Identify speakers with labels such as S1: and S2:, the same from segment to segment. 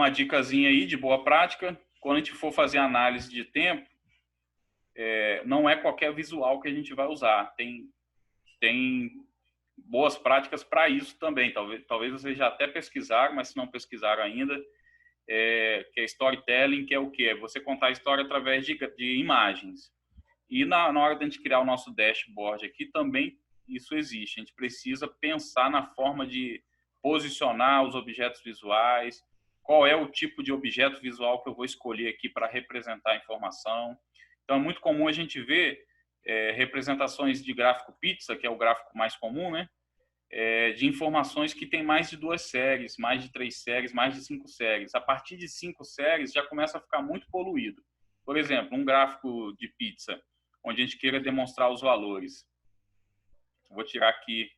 S1: uma dicasinha aí de boa prática, quando a gente for fazer análise de tempo, não é qualquer visual que a gente vai usar. Tem boas práticas para isso também. Talvez vocês já até pesquisaram, mas se não pesquisaram ainda, que é storytelling, que é o quê? É você contar a história através de imagens. E na hora de a gente criar o nosso dashboard aqui, também isso existe. A gente precisa pensar na forma de posicionar os objetos visuais, qual é o tipo de objeto visual que eu vou escolher aqui para representar a informação. Então, é muito comum a gente ver representações de gráfico pizza, que é o gráfico mais comum, né? De informações que tem mais de 2 séries, mais de 3 séries, mais de 5 séries. A partir de 5 séries já começa a ficar muito poluído. Por exemplo, um gráfico de pizza, onde a gente queira demonstrar os valores. Vou tirar aqui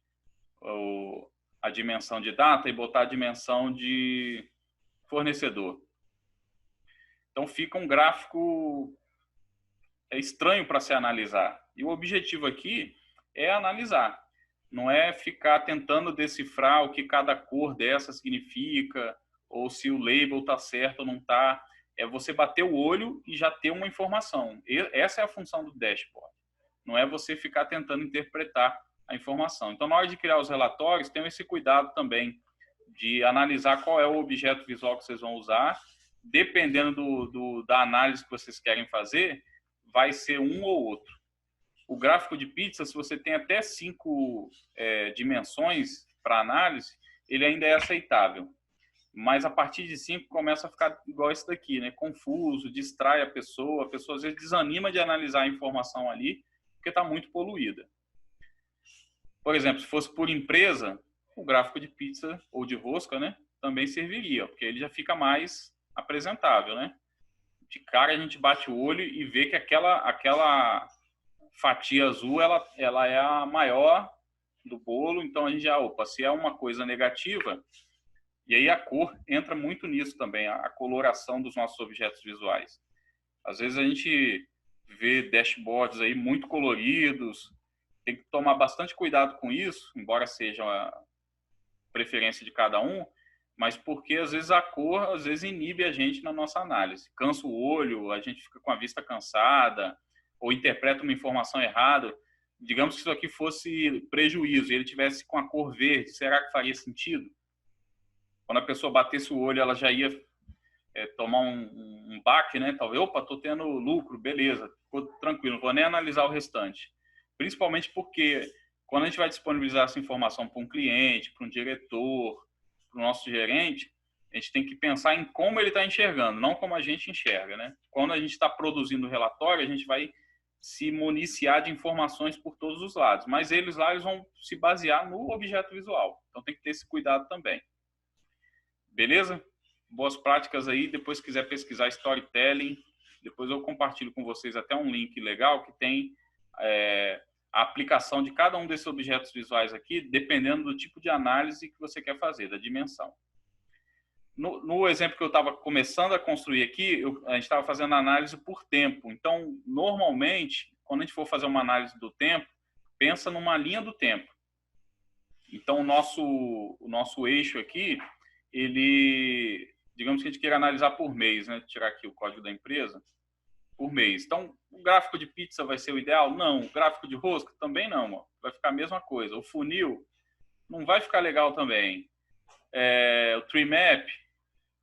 S1: a dimensão de data e botar a dimensão de fornecedor. Então fica um gráfico estranho para se analisar. E o objetivo aqui é analisar. Não é ficar tentando decifrar o que cada cor dessa significa, ou se o label está certo ou não está. É você bater o olho e já ter uma informação. Essa é a função do dashboard. Não é você ficar tentando interpretar a informação. Então, na hora de criar os relatórios, tenham esse cuidado também de analisar qual é o objeto visual que vocês vão usar. Dependendo da análise que vocês querem fazer, vai ser um ou outro. O gráfico de pizza, se você tem até 5 dimensões para análise, ele ainda é aceitável. Mas a partir de 5 começa a ficar igual esse daqui, né? Confuso, distrai a pessoa às vezes desanima de analisar a informação ali, porque está muito poluída. Por exemplo, se fosse por empresa, o gráfico de pizza ou de rosca, né, também serviria, porque ele já fica mais apresentável, né? De cara a gente bate o olho e vê que aquela fatia azul, ela é a maior do bolo, então a gente já, se é uma coisa negativa, e aí a cor entra muito nisso também, a coloração dos nossos objetos visuais. Às vezes a gente vê dashboards aí muito coloridos, tem que tomar bastante cuidado com isso, embora seja a preferência de cada um, mas porque às vezes a cor inibe a gente na nossa análise. Cansa o olho, a gente fica com a vista cansada, ou interpreta uma informação errada. Digamos que isso aqui fosse prejuízo e ele tivesse com a cor verde, será que faria sentido? Quando a pessoa batesse o olho, ela já ia tomar um baque, né? Talvez, estou tendo lucro, beleza, ficou tranquilo, não vou nem analisar o restante. Principalmente porque quando a gente vai disponibilizar essa informação para um cliente, para um diretor, para o nosso gerente, a gente tem que pensar em como ele está enxergando, não como a gente enxerga, né? Quando a gente está produzindo o relatório, a gente vai se municiar de informações por todos os lados, mas eles vão se basear no objeto visual. Então tem que ter esse cuidado também. Beleza? Boas práticas aí. Depois, se quiser pesquisar storytelling, depois eu compartilho com vocês até um link legal que tem a aplicação de cada um desses objetos visuais aqui, dependendo do tipo de análise que você quer fazer, da dimensão. No exemplo que eu estava começando a construir aqui, a gente estava fazendo análise por tempo. Então, normalmente, quando a gente for fazer uma análise do tempo, pensa numa linha do tempo. Então, o nosso eixo aqui, ele, digamos que a gente queira analisar por mês, né? Tirar aqui o código da empresa, por mês. Então, o gráfico de pizza vai ser o ideal? Não. O gráfico de rosca? Também não. Ó. Vai ficar a mesma coisa. O funil não vai ficar legal também. O tree map?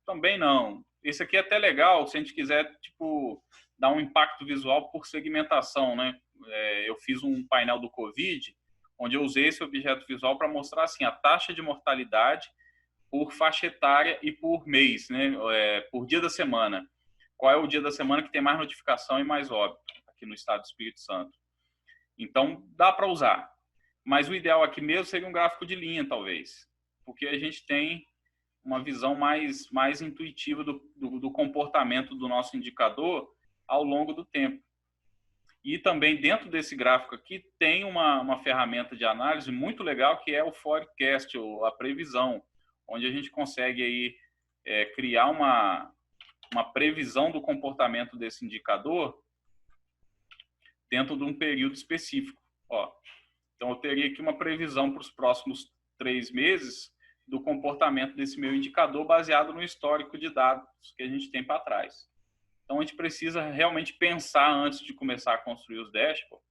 S1: Também não. Esse aqui é até legal se a gente quiser, tipo, dar um impacto visual por segmentação, né? Eu fiz um painel do Covid, onde eu usei esse objeto visual para mostrar, assim, a taxa de mortalidade por faixa etária e por mês, né? Por dia da semana. Qual é o dia da semana que tem mais notificação e mais óbito aqui no estado do Espírito Santo. Então, dá para usar. Mas o ideal aqui mesmo seria um gráfico de linha, talvez. Porque a gente tem uma visão mais intuitiva do comportamento do nosso indicador ao longo do tempo. E também dentro desse gráfico aqui tem uma ferramenta de análise muito legal que é o forecast, ou a previsão, onde a gente consegue aí, criar uma previsão do comportamento desse indicador dentro de um período específico. Ó, então, eu teria aqui uma previsão para os próximos 3 meses do comportamento desse meu indicador baseado no histórico de dados que a gente tem para trás. Então, a gente precisa realmente pensar antes de começar a construir os dashboards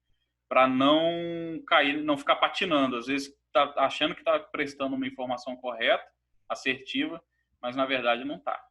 S1: para não cair, não ficar patinando. Às vezes, está achando que está prestando uma informação correta, assertiva, mas, na verdade, não está.